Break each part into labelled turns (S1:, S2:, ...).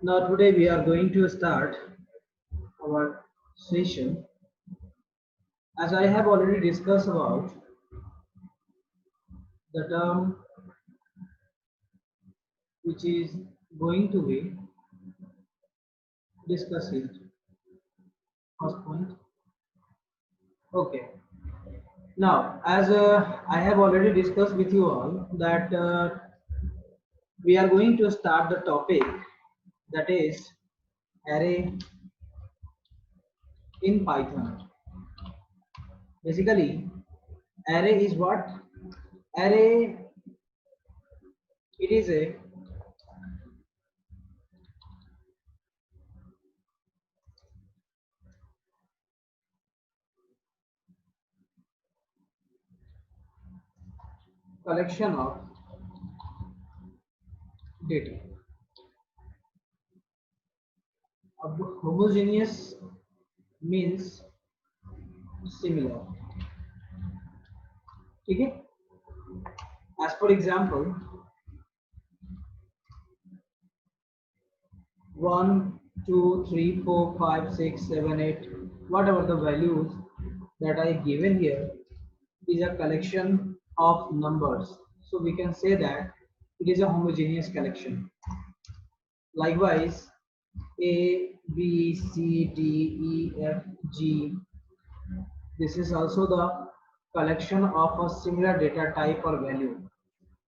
S1: Now today we are going to start our session. As I have already discussed about the term which is going to be discussed. First point. Okay. Now, as I have already discussed with you all that we are going to start the topic that is array in Python. Basically, array is what? Array, it is a collection of data. Homogeneous means similar. Okay? As for example, 1, 2, 3, 4, 5, 6, 7, 8, whatever the values that I given here is a collection of numbers. So we can say that it is a homogeneous collection. Likewise, A, B, C, D, E, F, G. This is also the collection of a similar data type or value.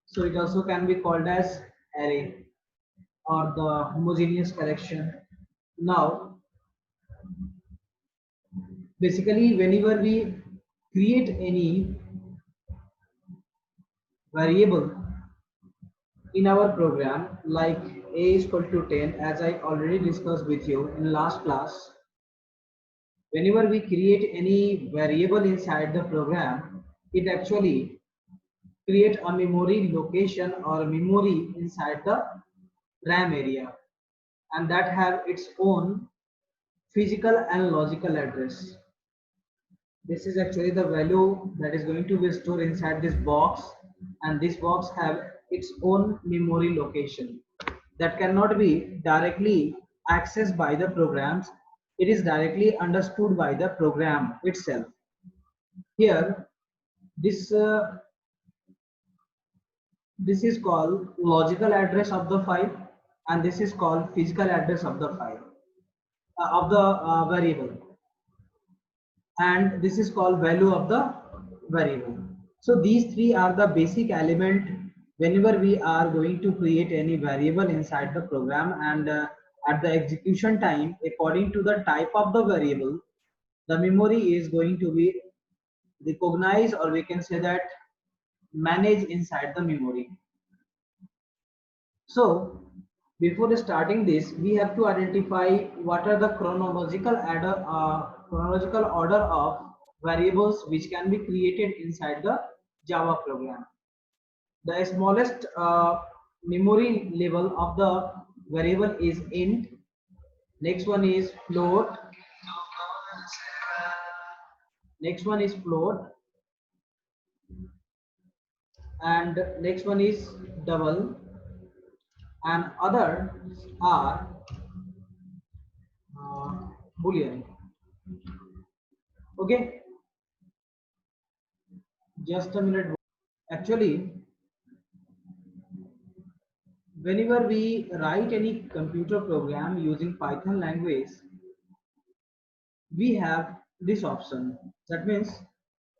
S1: So it also can be called as array or the homogeneous collection. Now, basically, whenever we create any variable in our program, like a is equal to 10, as I already discussed with you in last class, whenever we create any variable inside the program, it actually create a memory location or memory inside the RAM area, and that have its own physical and logical address. This is actually the value that is going to be stored inside this box, and this box have its own memory location that cannot be directly accessed by the programs. It is directly understood by the program itself. Here, this this is called logical address of the file, and this is called physical address of the file of the variable, and this is called value of the variable. So these three are the basic element whenever we are going to create any variable inside the program, and at the execution time, according to the type of the variable, the memory is going to be recognized, or we can say that managed inside the memory. So before starting this, we have to identify what are the chronological order of variables which can be created inside the Java program. The smallest memory level of the variable is int. Next one is float. Next one is float, and next one is double, and other are uh, boolean. Okay, just a minute. Actually, whenever we write any computer program using Python language, we have this option. That means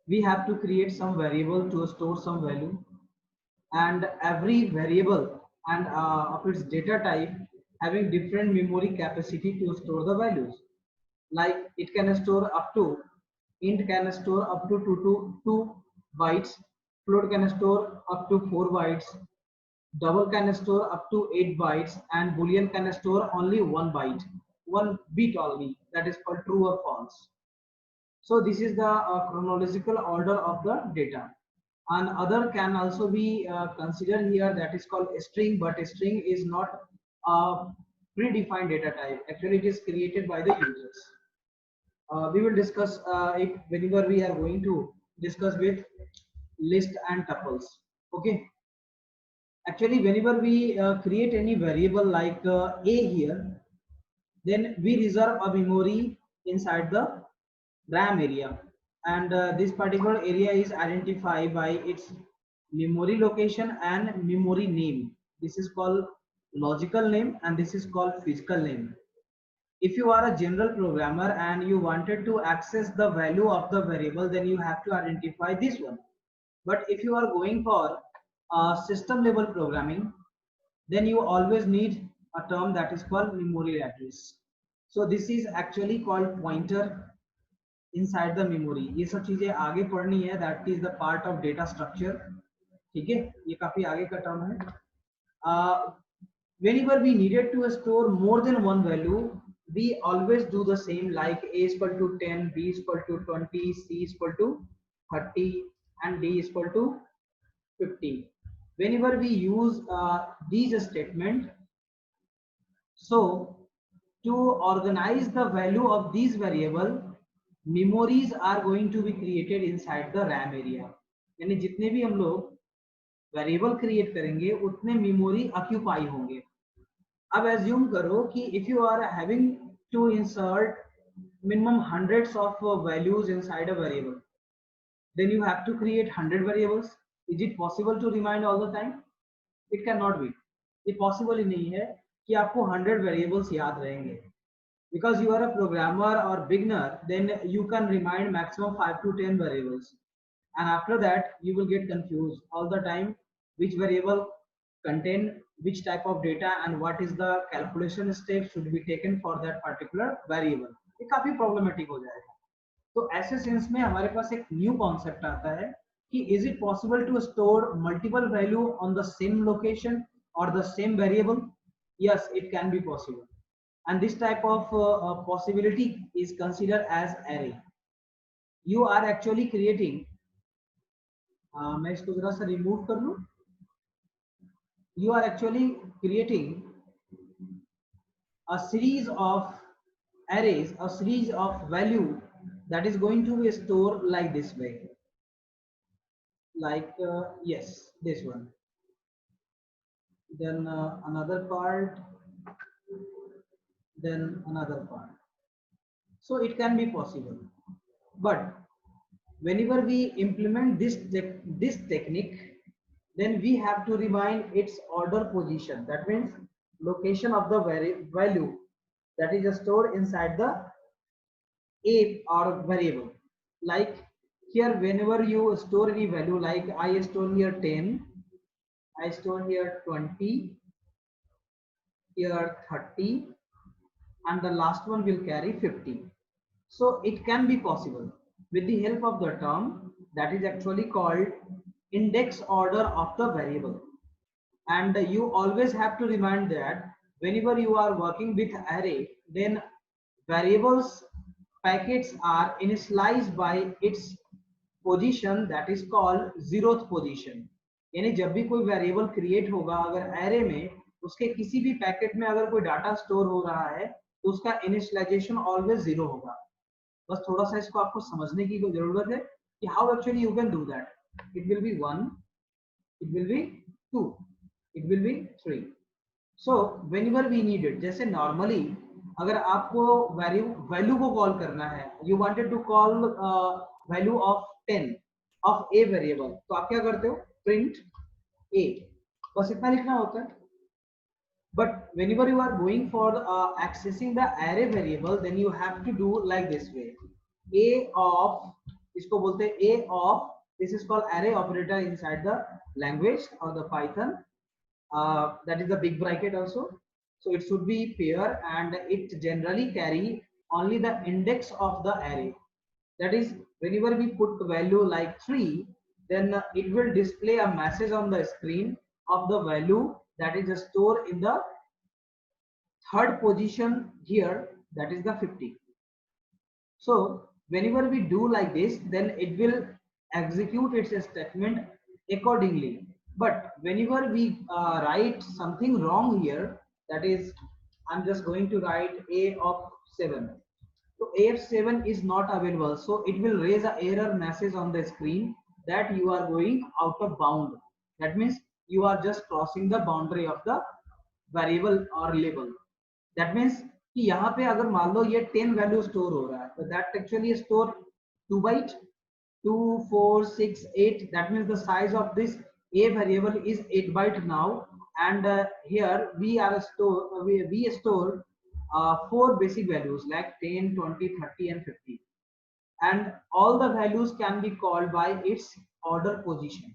S1: we have to create some variable to store some value, and every variable and of its data type having different memory capacity to store the values. Like it can store up to int can store up to 2 bytes, float can store up to 4 bytes, double can store up to 8 bytes, and boolean can store only 1 byte, 1 bit only, that is called true or false. So this is the chronological order of the data. And other can also be considered here, that is called a string, but a string is not a predefined data type. Actually, it is created by the users. We will discuss it whenever we are going to discuss with list and tuples. Okay. Actually, whenever we create any variable like a here, then we reserve a memory inside the RAM area, and this particular area is identified by its memory location and memory name. This is called logical name and this is called physical name. If you are a general programmer and you wanted to access the value of the variable, then you have to identify this one. But if you are going for system level programming, then you always need a term that is called memory address. So this is actually called pointer inside the memory. ये सब चीजें आगे पढ़नी है, that is the part of data structure. ठीक है, ये काफी आगे का टर्म है. Whenever we needed to store more than one value, we always do the same, like a is equal to 10, b is equal to 20, c is equal to 30, and d is equal to 50. Whenever we use these statement, so to organize the value of these variable, memories are going to be created inside the RAM area. यानी जितने भी हम लोग variable create करेंगे उतने memory occupy होंगे. अब assume करो कि if you are having to insert minimum hundreds of values inside a variable, then you have to create 100 variables. Is it possible to remind all the time? It cannot be. ये possible ही नहीं है कि आपको 100 variables याद रहेंगे. Because you are a programmer or beginner, then you can remind maximum 5 to 10 variables, and after that you will get confused all the time which variable contain which type of data and what is the calculation step should be taken for that particular variable. ये काफी problematic हो जाएगा. तो ऐसे sense में हमारे पास एक new concept आता है कि is it possible to store multiple value on the same location और the same variable. Yes, it can be possible, and this type of possibility is considered as array. You are actually creating, मैं इसको जरा सा remove कर लूं. You are actually creating a series of arrays, a series of value that is going to be stored like this way, like yes, this one, then another part, then another part. So it can be possible, but whenever we implement this technique, then we have to remind its order position. That means location of the value that is stored inside the a or variable. Like here, whenever you store any value, like I store here 10, I store here 20, here 30, and the last one will carry 50. So it can be possible with the help of the term that is actually called index order of the variable. And you always have to remind that whenever you are working with array, then variables packets are initialized by its position, that is called zeroth position. यानी जब भी कोई variable create होगा, अगर array में उसके किसी भी पैकेट में अगर कोई डाटा स्टोर हो रहा है तो उसका इनिशियलाइजेशन ऑलवेज जीरो होगा. बस थोड़ा सा इसको आपको समझने की जरूरत है कि how actually you can do that. It will be 1, it will be 2, it will be 3. So whenever we need it, जैसे normally अगर आपको वैल्यू को कॉल करना है, you wanted to call value of 10 of a variable, तो आप क्या करते हो, print a, बस इतना लिखना होता है. But whenever you are going for accessing the array variable, then you have to do like this way. A of, इसको बोलते हैं a of, this is called array operator inside the language or the Python. That is the big bracket also. So it should be pair and it generally carry only the index of the array. That is, whenever we put the value like 3, then it will display a message on the screen of the value that is stored in the third position here, that is the 50. So whenever we do like this, then it will execute its statement accordingly. But whenever we write something wrong here, that is, I'm just going to write a of 7. So a of 7 is not available, so it will raise an error message on the screen that you are going out of bound. That means you are just crossing the boundary of the variable or label. That means कि यहाँ पे अगर मान लो ये 10 value store हो रहा है, तो that actually store 2 byte, 2, 4, 6, 8. That means the size of this a variable is 8 byte now, and here we are we store 4 basic values like 10, 20, 30 and 50, and all the values can be called by its order position.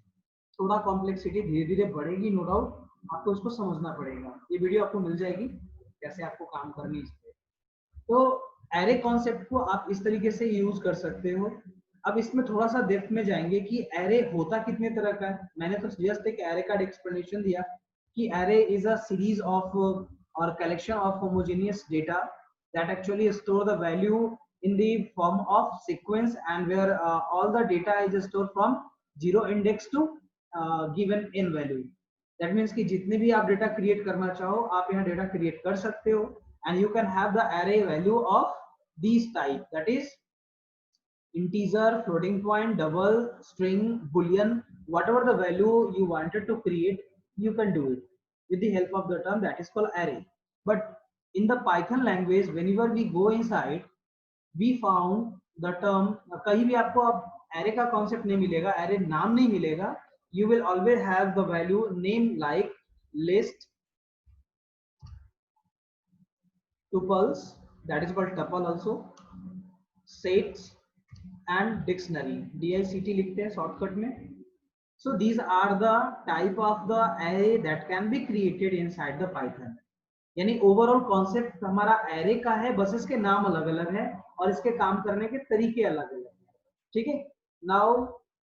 S1: थोड़ा complexity धीरे धीरे बढ़ेगी, no doubt, आपको इसको समझना पड़ेगा। ये video आपको मिल जाएगी कैसे आपको काम करनी है इस पे। तो एरे कॉन्सेप्ट को आप इस तरीके से यूज कर सकते हो। अब इसमें थोड़ा सा डेप्थ में जाएंगे कि एरे होता कितने तरह का है। मैंने तो जस्ट एक एरे का एक्सप्लेनेशन दिया कि array is a series of और collection of homogeneous data that actually store the value in the form of sequence, and where all the data is stored from zero index to given in value. That means कि जितने भी आप data create करना चाहो आप यहाँ data create कर सकते हो, and you can have the array value of these type, that is integer, floating point, double, string, boolean, whatever the value you wanted to create, you can do it with the help of the term that is called array. But in the Python language, whenever we go inside, we found the term, कहीं भी आपको अब array का concept नहीं मिलेगा, array नाम नहीं मिलेगा, you will always have the value name like list, tuples, that is called tuple also, sets and dictionary, DICT लिखते हैं शॉर्टकट में. So these are the type of the array that can be created inside the Python. यानी overall concept हमारा array का है, बस इसके नाम अलग अलग है और इसके काम करने के तरीके अलग अलग है. ठीक है. Now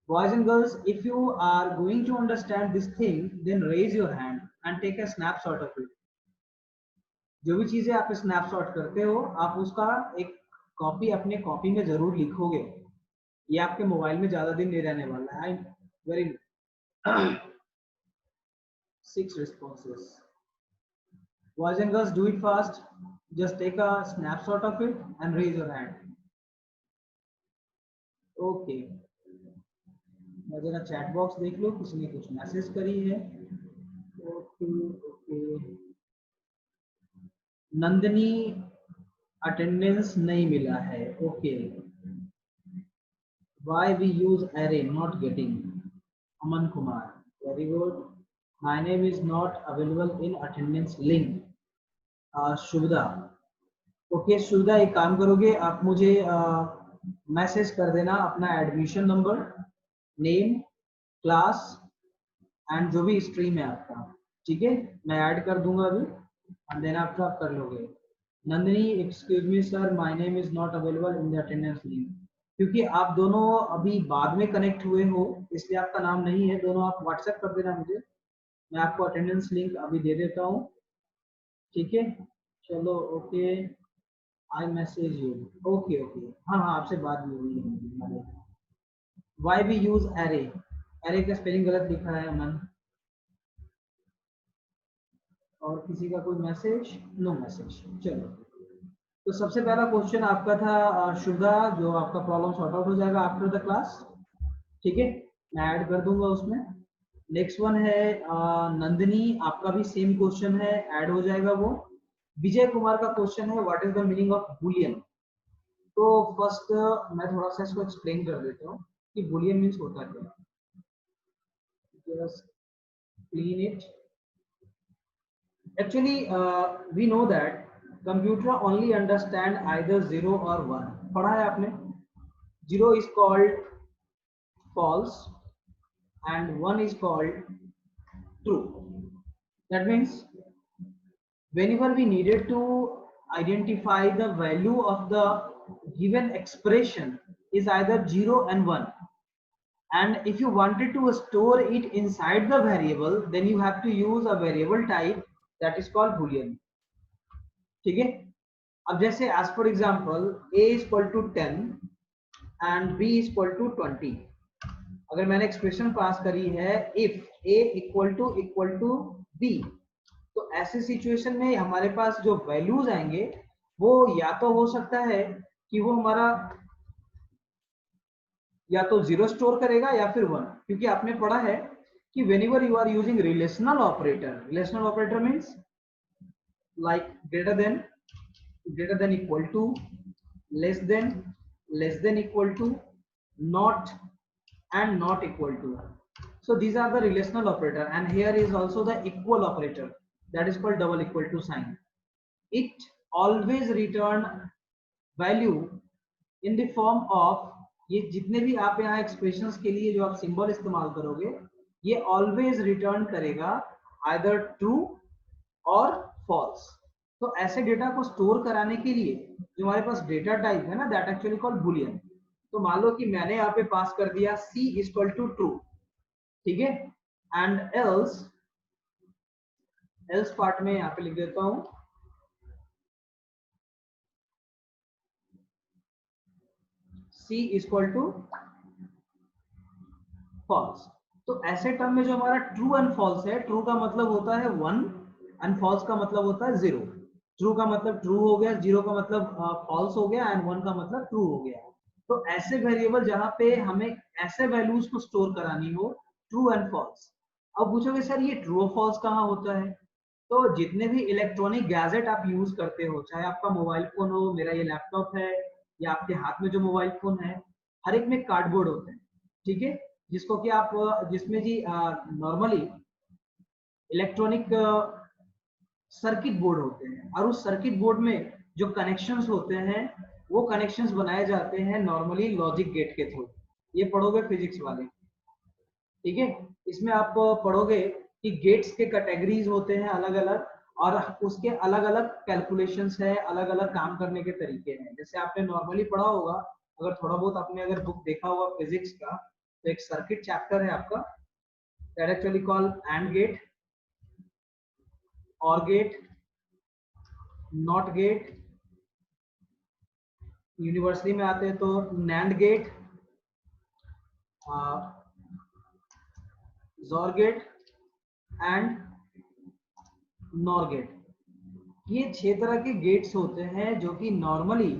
S1: boys and girls, if you are going to understand this thing, then raise your hand and take a snapshot of it. जो भी चीजें आप स्नैपशॉट करते हो, आप उसका एक कॉपी अपने कॉपी में जरूर लिखोगे. ये आपके मोबाइल में ज्यादा दिन नहीं रहने वाला है. Very 6 responses. Boys and girls, do it fast. Just take a snapshot of it and raise your hand. Okay. मैं जरा चैट बॉक्स देख लो, किसी ने कुछ मैसेज करी है. Okay okay. नंदिनी अटेंडेंस नहीं मिला है. Okay. Why we use array not getting? Aman Kumar. Very good. My name is not available in attendance link. Shubhada. Okay Shubhada, एक काम करोगे आप, मुझे मैसेज कर देना अपना admission number, name, class and जो भी स्ट्रीम है आपका. ठीक है, मैं ऐड कर दूंगा अभी और देन आप कर लोगे. Nandini, excuse me sir, my name is not available in the attendance link. क्योंकि आप दोनों अभी बाद में कनेक्ट हुए हो इसलिए आपका नाम नहीं है. दोनों आप व्हाट्सएप कर देना मुझे, मैं आपको अटेंडेंस लिंक अभी दे देता हूँ. ठीक है, चलो. Okay, I message you. Okay okay. हाँ हाँ, आपसे बात भी हुई है. Why we use array. Array का स्पेलिंग गलत लिखा है अमन. और किसी का कोई मैसेज? Know message. चलो, तो सबसे पहला क्वेश्चन आपका था शुभा, जो आपका प्रॉब्लम सॉर्ट आउट हो जाएगा आफ्टर द क्लास. ठीक है, मैं ऐड कर दूंगा उसमें. नेक्स्ट वन है नंदिनी, आपका भी सेम क्वेश्चन है, ऐड हो जाएगा वो. विजय कुमार का क्वेश्चन है what is the meaning of Boolean. तो फर्स्ट मैं थोड़ा सा इसको एक्सप्लेन कर देता हूँ कि बुलियन मीन्स होता क्या. Just clean it. Actually we know that computer only understand either 0 or 1. पढ़ा है आपने. 0 is called false and 1 is called true. That means whenever we needed to identify the value of the given expression is either 0 and 1, and if you wanted to store it inside the variable, then you have to use a variable type that is called boolean. ठीक है. अब जैसे as for example a is equal to 10 and b is equal to 20. अगर मैंने expression पास करी है if a equal to b, तो ऐसे सिचुएशन में हमारे पास जो वैल्यूज आएंगे वो या तो हो सकता है कि वो हमारा या तो 0 स्टोर करेगा या फिर 1. क्योंकि आपने पढ़ा है कि whenever you are using relational operator means like greater than equal to, less than equal to, not, and not equal to. So these are the relational operator, and here is also the equal operator, that is called double equal to sign. It always return value in the form of, ये जितने भी आप यहाँ expressions के लिए जो आप symbol इस्तेमाल करोगे, ये ऑलवेज रिटर्न करेगा आइदर ट्रू और फॉल्स। तो ऐसे डेटा को स्टोर कराने के लिए जो हमारे पास डेटा टाइप है ना, दैट एक्चुअली कॉल्ड बुलियन। तो मान लो कि मैंने यहाँ पे पास कर दिया c इक्वल टू ट्रू, ठीक है, एंड एल्स पार्ट में यहाँ पे लिख देता हूं c इक्वल टू फॉल्स। तो ऐसे टर्म में जो हमारा ट्रू एंड फॉल्स है, ट्रू का मतलब होता है 1 एंड फॉल्स का मतलब होता है 0। ट्रू का मतलब ट्रू हो गया, 0 का मतलब फॉल्स हो गया, एंड 1 का मतलब ट्रू हो गया। तो ऐसे वेरिएबल जहां पे हमें ऐसे वैल्यूज को स्टोर करानी हो, ट्रू एंड फॉल्स। अब पूछोगे सर ये ट्रू और फॉल्स कहाँ होता है? तो जितने भी इलेक्ट्रॉनिक गैजेट आप यूज करते हो, चाहे आपका मोबाइल फोन हो, मेरा ये लैपटॉप है, या आपके हाथ में जो मोबाइल फोन है, हर एक में कार्डबोर्ड होते हैं, ठीक है, जिसको कि आप जिसमें जी नॉर्मली इलेक्ट्रॉनिक सर्किट बोर्ड होते हैं, और उस सर्किट बोर्ड में जो कनेक्शंस होते हैं वो कनेक्शंस बनाए जाते हैं नॉर्मली लॉजिक गेट के थ्रू। ये पढ़ोगे फिजिक्स वाले, ठीक है। इसमें आप पढ़ोगे कि गेट्स के कैटेगरीज होते हैं अलग अलग, और उसके अलग अलग कैलकुलेशंस है, अलग अलग काम करने के तरीके हैं। जैसे आपने नॉर्मली पढ़ा होगा, अगर थोड़ा बहुत आपने अगर बुक देखा होगा फिजिक्स का, तो एक सर्किट चैप्टर है आपका, that actually called AND gate, OR gate, NOT gate, university में आते हैं तो NAND gate, XOR gate and NOR gate. ये 6 तरह के गेट्स होते हैं जो कि नॉर्मली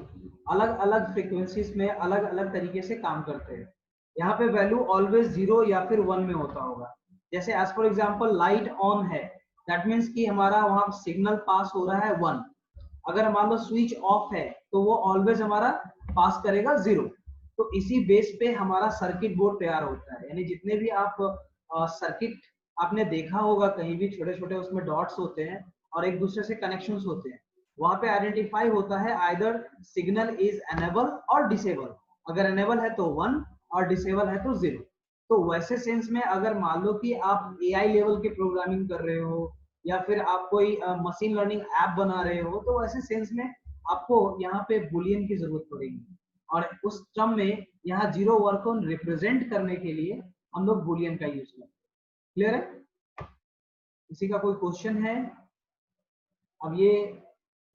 S1: अलग अलग फ्रीक्वेंसीज में अलग अलग तरीके से काम करते हैं। यहाँ पे वैल्यू ऑलवेज 0 या फिर 1 में होता होगा। जैसे as for example light on है, दैट मीन्स कि हमारा वहां सिग्नल पास हो रहा है 1। अगर मान लो स्विच ऑफ है तो वो ऑलवेज हमारा पास करेगा 0। तो इसी बेस पे हमारा सर्किट बोर्ड तैयार होता है। यानी जितने भी आप सर्किट आपने देखा होगा कहीं भी, छोटे छोटे उसमें डॉट्स होते हैं और एक दूसरे से कनेक्शंस होते हैं, वहां पे आइडेंटिफाई होता है आइदर सिग्नल इज एनेबल और डिसेबल। अगर एनेबल है तो 1 और डिसेबल है तो 0। तो वैसे सेंस में अगर मान लो कि आप एआई लेवल के प्रोग्रामिंग कर रहे हो, या फिर आप कोई मशीन लर्निंग ऐप बना रहे हो, तो वैसे सेंस में आपको यहाँ पे बुलियन की जरूरत पड़ेगी। और उस टर्म में यहाँ 0 1 को रिप्रेजेंट करने के लिए हम लोग बुलियन का यूज करते हैं। क्लियर है? किसी का कोई क्वेश्चन है? अब ये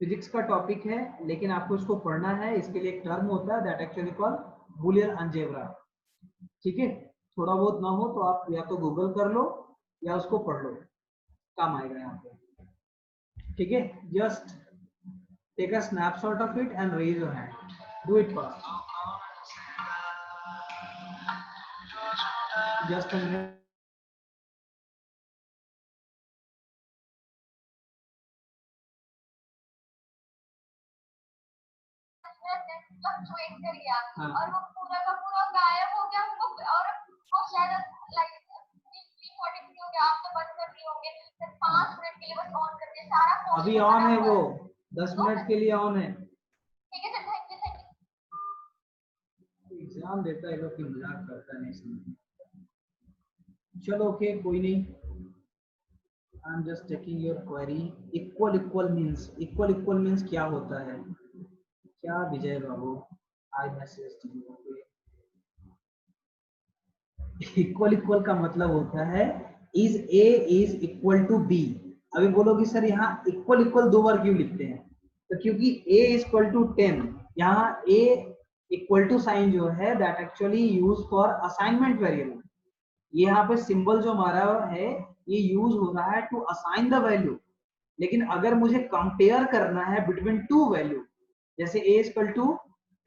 S1: फिजिक्स का टॉपिक है, लेकिन आपको इसको पढ़ना है। इसके लिए एक टर्म होता है that actually called Boolean algebra, ठीक है। थोड़ा बहुत ना हो तो आप या तो गूगल कर लो या उसको पढ़ लो, काम आएगा यहाँ पे, ठीक है। Just take a snapshot of it and raise your hand, do it fast, just a minute.
S2: Fluctuate कर गया
S1: हाँ।
S2: और वो पूरा का पूरा गायब हो गया, और वो शायद लाइक 3:43 हो गया, आप तो बंद कर दिए होंगे, फिर 5 मिनट के लिए बस ऑन करके सारा फोन
S1: अभी ऑन है, वो 10 मिनट के लिए ऑन है।
S2: ठीक है सर, थैंक यू।
S1: एग्जाम देता है लोग की मजाक करता है, नहीं समझ। चलो ओके, कोई नहीं। I am just taking your query. Equal means क्या होता है? क्या Vijay Babu, I message to you. Equal का मतलब होता है is A is equal to B. अभी बोलोगे सर यहाँ इक्वल 2 बार क्यों लिखते हैं? तो क्योंकि a इक्वल टू 10, यहाँ a इक्वल टू साइन जो है that actually use for assignment variable. यहाँ पे सिंबल जो हमारा है ये यूज हो रहा है टू असाइन द वैल्यू। लेकिन अगर मुझे कंपेयर करना है बिटवीन टू वैल्यू, जैसे a equal to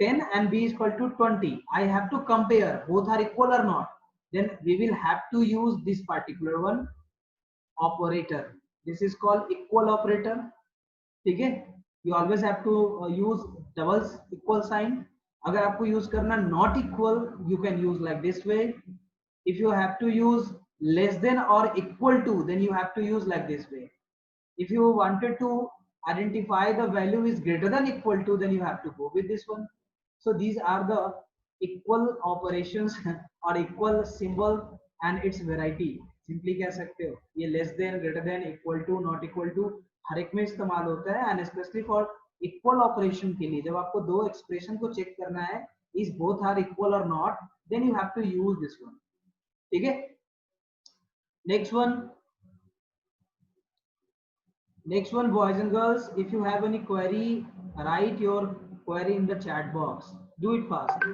S1: 10 and b equal to 20, I have to compare both are equal or not. then we will have to use this particular one, operator. This is called equal operator. ठीक है, you always have to use double equal sign. अगर आपको use करना not equal, you can use like this way. If you have to use less than or equal to, then you have to use like this way. If you wanted to identify the value is greater than equal to, then you have to go with this one. So these are the equal operations or equal symbol and its variety. Simply कह सकते हो ये less than, greater than, equal to, not equal to हर एक में इस्तेमाल होता है. And specially for equal operation के लिए, जब आपको दो एक्सप्रेशन को चेक करना है is both are equal or not, then you have to use this one. ठीक है, next one. Next one, boys and girls, if you have any query, write your query in the chat box. Do it fast.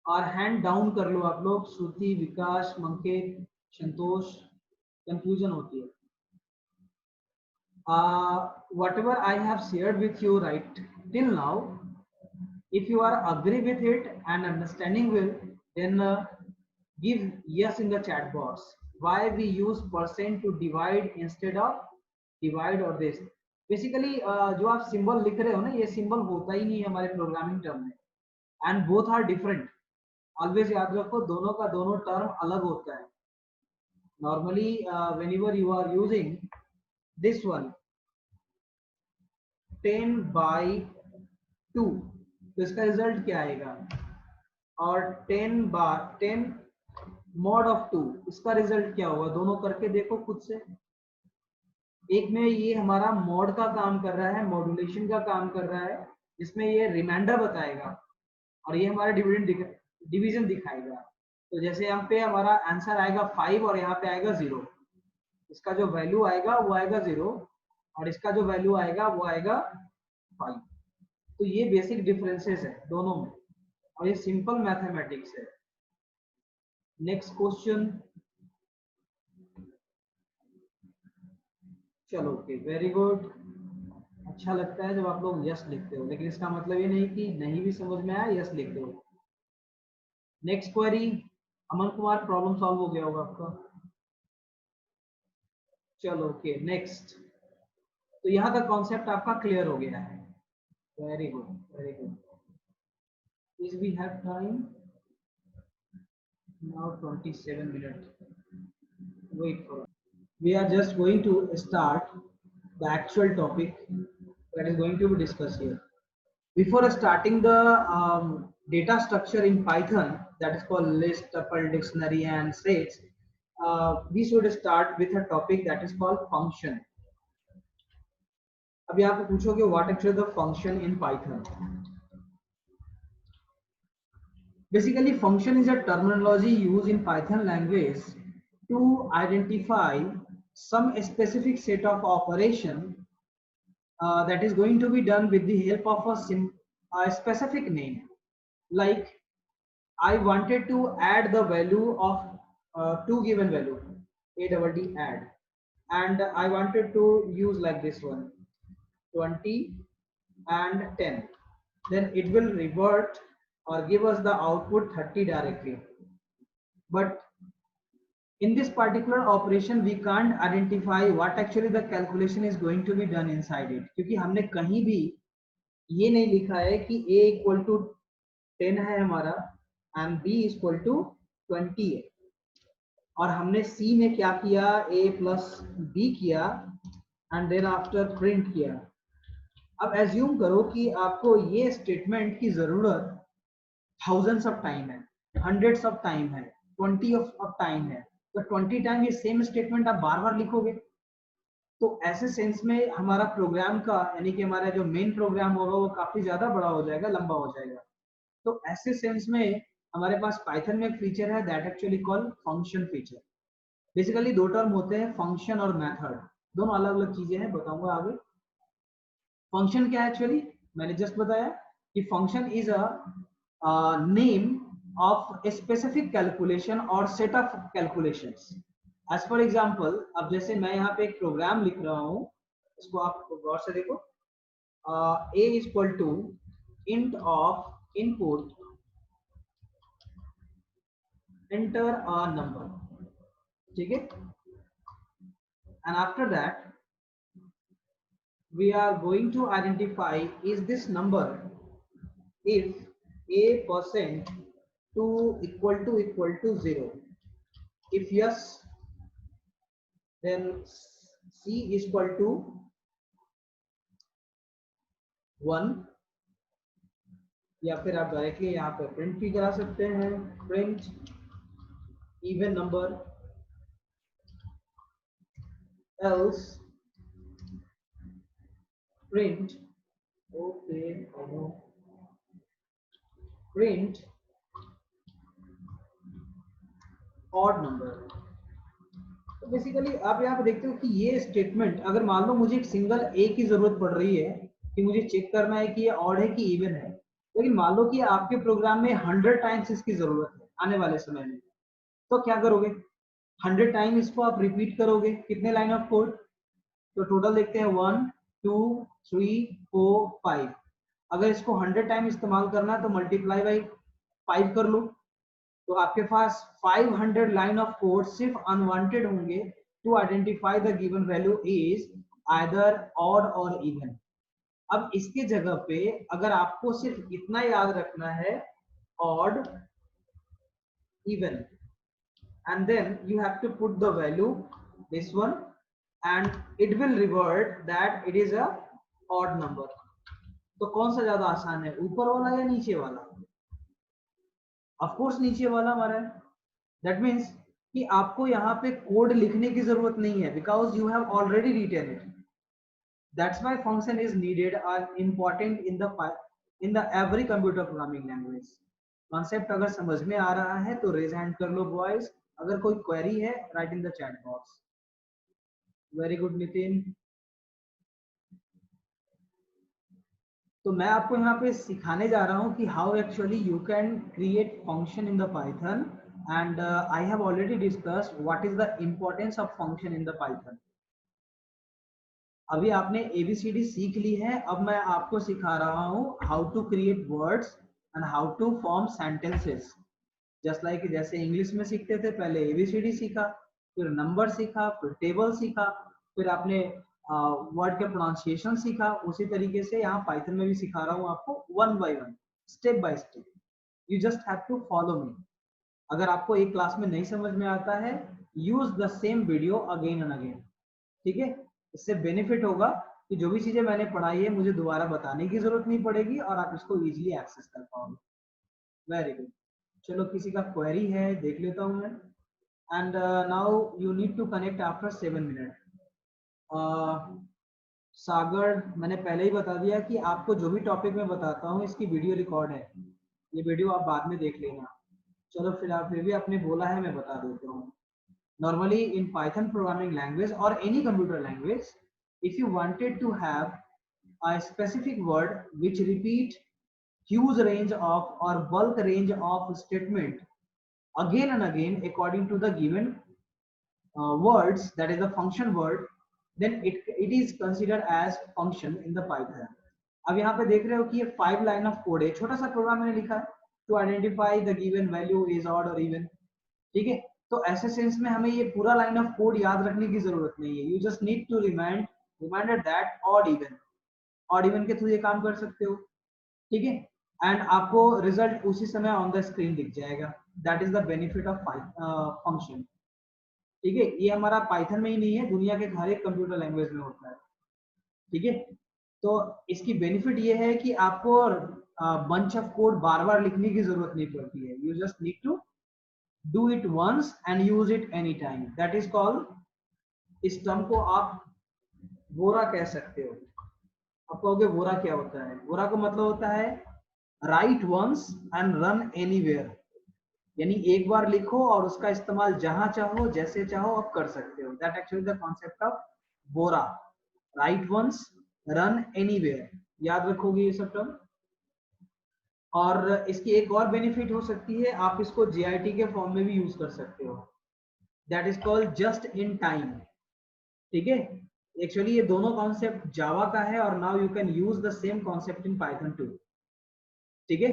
S1: और hand down कर लो आप लोग. श्रुति, विकास, मंकेत, संतोष, confusion होती है. Whatever I have shared with you right till now, if you are agree with it and understanding well, then give yes in the chat box. Why we use percent to divide instead of divide or this? Basically जो आप symbol लिख रहे हो ना, ये symbol होता ही नहीं है हमारे प्रोग्रामिंग टर्म में. And both are different. Always याद रखो, दोनों का दोनों टर्म अलग होता है. Normally whenever you are using this one 10/2, तो इसका रिजल्ट क्या आएगा? और 10 mod of 2, इसका रिजल्ट क्या होगा? दोनों करके देखो खुद से. एक में ये हमारा मॉड का काम कर रहा है, मॉड्यूलेशन का काम कर रहा है, जिसमें ये रिमाइंडर बताएगा, और ये हमारा डिवीजन दिखाएगा. तो जैसे यहाँ पे हमारा आंसर आएगा 5 और यहाँ पे आएगा 0. इसका जो वैल्यू आएगा वो आएगा 0 और इसका जो वैल्यू आएगा वो आएगा 5. तो ये बेसिक डिफरेंसेस है दोनों में, और ये सिंपल मैथमेटिक्स है. Next question. चलो, ओके, वेरी गुड. अच्छा लगता है जब आप लोग यस लिखते हो, लेकिन इसका मतलब ये नहीं कि नहीं भी समझ में आया यस लिख दो. Next query. Aman Kumar, problem solve हो गया होगा आपका. चलो, ओके, नेक्स्ट. तो यहाँ का कॉन्सेप्ट आपका क्लियर हो गया है. Very good, very good. Is we have time now? 27 minutes. Wait for. We are just going to start the actual topic that is going to be discussed here. Before starting the data structure in Python, that is called list, tuple, dictionary, and sets, we should start with a topic that is called function. अभी आप पूछोगे what actually the function in Python? Basically, function is a terminology used in Python language to identify some specific set of operation that is going to be done with the help of a specific name. Like, I wanted to add the value of two given value, add, and I wanted to use like this one, 20 and 10. Then it will revert or give us the output 30 directly. But in this particular operation we can't identify what actually the calculation is going to be done inside it, क्योंकि हमने कहीं भी ये नहीं लिखा है कि a equal to 10 है हमारा and b equal to 20 है. और हमने c में क्या किया, a plus b किया and then after print किया. अब एज्यूम करो कि आपको ये स्टेटमेंट की जरूरत थाउजेंड्स ऑफ टाइम है, हंड्रेड्स ऑफ टाइम है, 20 ऑफ टाइम है. तो 20 टाइम ये सेम स्टेटमेंट आप बार बार लिखोगे, तो ऐसे सेंस में हमारा प्रोग्राम का, यानी कि हमारा जो मेन प्रोग्राम होगा वो काफी ज्यादा बड़ा हो जाएगा, लंबा हो जाएगा. तो ऐसे सेंस में हमारे पास पाइथन में एक फीचर है that actually called function feature. Basically दो टर्म होते हैं, फंक्शन और मेथड. दोनों अलग अलग चीजें हैं, बताऊंगा आगे. फंक्शन क्या है एक्चुअली, मैंने जस्ट बताया कि function is a name of a specific calculation or set of calculations. As for example, अब जैसे मैं यहाँ पे एक प्रोग्राम लिख रहा हूँ, इसको आप गौर से देखो. a is equal to int of input enter a number, ठीक है, and after that we are going to identify is this number if a percent to equal to 0. If yes, then c is equal to 1, या फिर आप directly यहाँ पे print भी करा सकते हैं, print even number, else print, okay, I know, print odd number. तो बेसिकली आप यहाँ पे देखते हो कि ये स्टेटमेंट, अगर मान लो मुझे एक सिंगल ए की जरूरत पड़ रही है कि मुझे चेक करना है कि ये ऑड है कि इवन है, लेकिन मान लो कि आपके प्रोग्राम में 100 टाइम्स इसकी जरूरत है आने वाले समय में, तो क्या करोगे? 100 टाइम इसको आप रिपीट करोगे, कितने लाइन ऑफ कोड? तो टोटल देखते हैं 1 2 3 4 5। अगर इसको 100 टाइम इस्तेमाल करना है तो मल्टीप्लाई बाई 5 कर लो, तो आपके पास 500 लाइन ऑफ कोड सिर्फ अनवांटेड होंगे to identify the given value is either odd or even. अब इसके जगह पे अगर आपको सिर्फ इतना याद रखना है, odd even, and then you have to put the value this one and it will revert that it is a odd number। तो कौन सा ज्यादा आसान है, ऊपर वाला या नीचे वाला? ऑफ कोर्स नीचे वाला हमारा है। दैट मीन्स कि आपको यहाँ पे कोड लिखने की जरूरत नहीं है, because you have already written it. That's why function is needed are important in the every computer programming language. Concept अगर समझ में आ रहा है तो रेज हैंड कर लो बॉयज, अगर कोई क्वेरी है right in the chat box. Very good Nitin. तो मैं आपको यहाँ पे सिखाने जा रहा हूँ कि how actually you can create function in the Python, and I have already discussed what is the importance of function in the Python. अभी आपने एबीसीडी सीख ली है, अब मैं आपको सिखा रहा हूँ how to create words and how to form sentences. Just like जैसे इंग्लिश में सीखते थे, पहले एबीसीडी सीखा, फिर नंबर सीखा, फिर टेबल सीखा, फिर आपने वर्ड का प्रोनाउंसिएशन सीखा, उसी तरीके से यहाँ पाइथन में भी सिखा रहा हूँ आपको one by one, step by step. You just have to follow me. अगर आपको एक क्लास में नहीं समझ में आता है, use the same video again and again, ठीक है? इससे बेनिफिट होगा कि जो भी चीजें मैंने पढ़ाई है मुझे दोबारा बताने की जरूरत नहीं पड़ेगी और आप इसको इजीली एक्सेस कर पाओगे। Very good. चलो किसी का क्वेरी है देख लेता हूँ मैं। And now you need to connect after 7 minute. Sagar, मैंने पहले ही बता दिया कि आपको जो भी टॉपिक मैं बताता हूँ इसकी वीडियो रिकॉर्ड है, ये वीडियो आप बाद में देख लेना। चलो फिर भी आपने बोला है, मैं बता देता हूँ। Normally in Python programming language or any computer language, if you wanted to have a specific word which repeat huge range of or bulk range of statement again and again according to the given words, that is the function word, then it is considered as function in the Python। अब यहाँ पे देख रहे हो कि ये 5 line of code है, छोटा सा प्रोग्राम मैंने लिखा है to identify the given value is odd or even, ठीक है? तो ऐसे सेंस में हमें ये पूरा लाइन ऑफ कोड याद रखने की जरूरत नहीं है। You just need to reminder that odd even के थ्रू ये काम कर सकते हो, ठीक है? एंड आपको रिजल्ट उसी समय ऑन द स्क्रीन दिख जाएगा। That is the benefit of function, ठीक है? ये हमारा पाइथन में ही नहीं है, दुनिया के हर एक कंप्यूटर लैंग्वेज में होता है, ठीक है? तो इसकी बेनिफिट ये है कि आपको बंच ऑफ कोड बार बार लिखने की जरूरत नहीं पड़ती है। You just need to do it once and use it anytime, that is called, इस टर्म को आप वोरा कह सकते हो। आप कहोगे वोरा क्या होता है? वोरा का मतलब होता है write once and run anywhere, यानी एक बार लिखो और उसका इस्तेमाल जहां चाहो जैसे चाहो आप कर सकते हो। That actually the concept of वोरा, राइट वंस रन एनीवेयर। याद रखोगे ये सब टर्म। और इसकी एक और बेनिफिट हो सकती है, आप इसको JIT के फॉर्म में भी यूज कर सकते हो, that is called just in time, ठीक है? एक्चुअली ये दोनों कॉन्सेप्ट जावा का है और now you can use the same concept in Python too, ठीक है?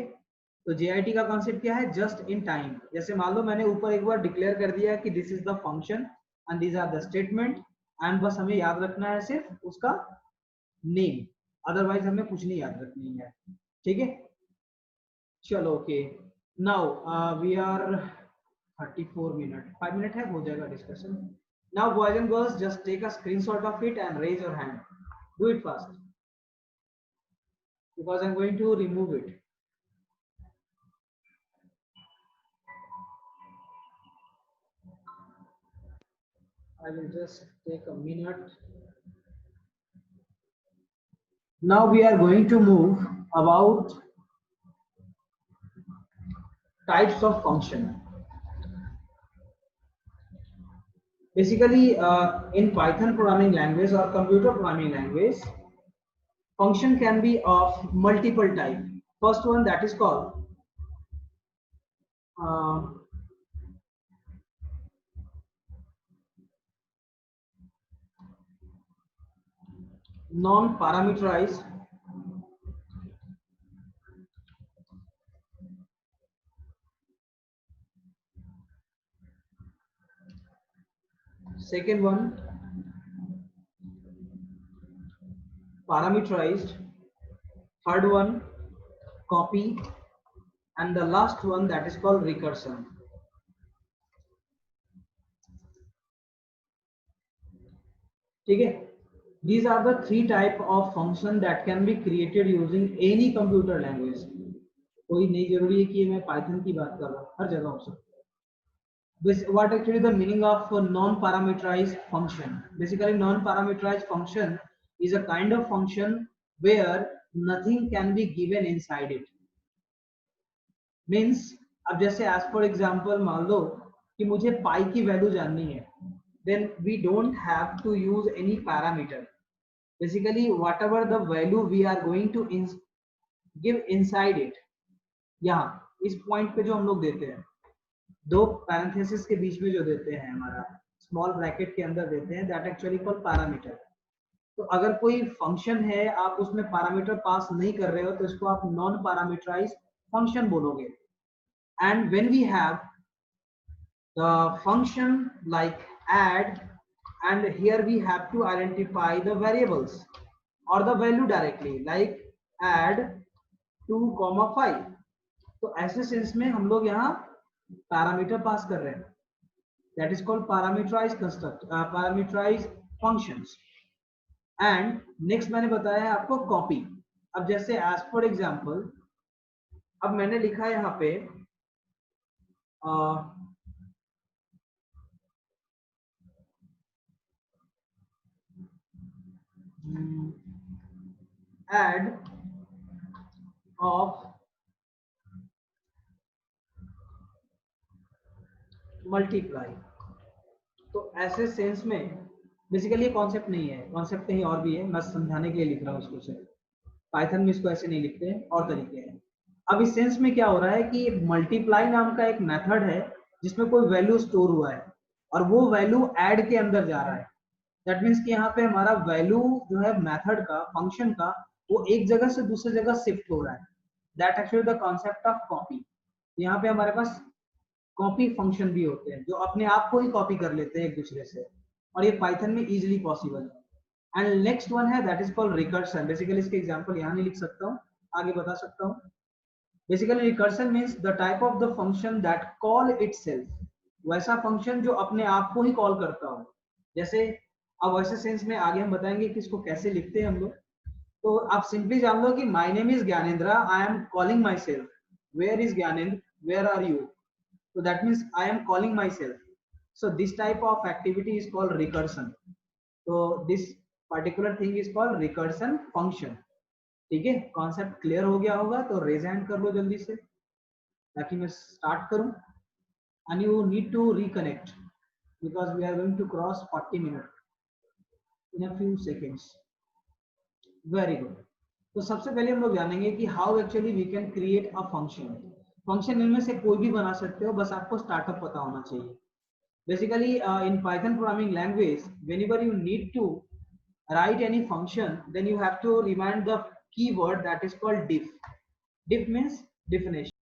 S1: तो JIT का कॉन्सेप्ट क्या है? Just in time. जैसे मान लो मैंने ऊपर एक बार डिक्लेयर कर दिया कि this is the function and these are the statement, and बस हमें याद रखना है सिर्फ उसका नेम, अदरवाइज हमें कुछ नहीं याद रखनी है। ठीक है, चलो okay. Now we are 34 minute, 5 minute है, हो जाएगा discussion. Now boys and girls, just take a screenshot of it and raise your hand, do it fast because I'm going to remove it. I will just take a minute. Now we are going to move about types of function. Basically, in Python programming language or computer programming language, function can be of multiple type. First one, that is called uh, non-parameterized. Second one, parameterized. Third one, copy. And the last one, that is called recursion. Okay, these are the three type of function that can be created using any computer language. कोई नहीं जरूरी है कि मैं Python की बात कर रहा हूँ, हर जगह हो सकता है। What actually the meaning of non-parameterized function? Basically, non-parameterized function is a kind of function where nothing can be given inside it. Means, अब जैसे as for example मान लो कि मुझे पाई की वैल्यू जाननी है, then we don't have to use any parameter. Basically, whatever the value we are going to give inside it, यहाँ इस पॉइंट पे जो हम लोग देते हैं, दो पैरेंथेसिस के बीच में जो देते हैं हमारा स्मॉल ब्रैकेट के अंदर देते हैं, दैट एक्चुअली कॉल्ड पैरामीटर। तो अगर कोई फंक्शन है आप उसमें पैरामीटर पास नहीं कर रहे हो तो इसको आप नॉन पैरामीटराइज फंक्शन बोलोगे। And when we have the function like add, and here we have to identify the variables or the value directly, like add 2,5। तो ऐसे सेंस में हम लोग यहाँ पैरामीटर पास कर रहे हैं, that is called parameterized construct, parameterized functions। and next मैंने बताया है आपको copy। अब जैसे as for example, अब मैंने लिखा है यहाँ पे add of मल्टीप्लाई। तो ऐसे सेंस में बेसिकली कॉन्सेप्ट नहीं है, कॉन्सेप्ट कहीं और भी है, मैं समझाने के लिए लिख रहा हूँ इसको। से पाइथन में इसको ऐसे नहीं लिखते हैं, और तरीके हैं। अब इस सेंस में क्या हो रहा है कि मल्टीप्लाई नाम का एक मेथड है जिसमें कोई वैल्यू स्टोर हुआ है और वो वैल्यू ऐड के अंदर जा रहा है। दैट मीन्स कि यहाँ पे हमारा वैल्यू जो है मेथड का, फंक्शन का, वो एक जगह से दूसरी जगह शिफ्ट हो रहा है। That actually the concept of copy. यहाँ पे हमारे पास कॉपी फंक्शन भी होते हैं जो अपने आप को ही कॉपी कर लेते हैं एक दूसरे से, और ये पाइथन में इजीली पॉसिबल है। एंड नेक्स्ट वन है that is called recursion. Basically इसके एग्जांपल यहाँ नहीं लिख सकता हूँ, आगे बता सकता हूँ। Basically recursion means the type of the function that call itself, वैसा फंक्शन जो अपने आप को ही कॉल करता हो। जैसे अब वैसे सेंस में आगे हम बताएंगे कि इसको कैसे लिखते हैं हम लोग। तो आप सिंपली जान लो कि my name is Gyanendra, I am calling myself. Where is Gyanendra, where are you? So that means I am calling myself. So this type of activity is called recursion. So this particular thing is called recursion function. ठीक है, concept clear हो गया होगा तो raise hand कर लो जल्दी से ताकि मैं स्टार्ट करूं। And you need to reconnect because we are going to cross 40 minute in a few seconds. Very good. तो सबसे पहले हम लोग जानेंगे कि how actually we can create a function. Function इनमें से कोई भी बना सकते हो, बस आपको स्टार्टअप पता होना चाहिए। Basically in Python programming language whenever you need to write any function, then you have to remind the keyword that is called diff. Diff means definition.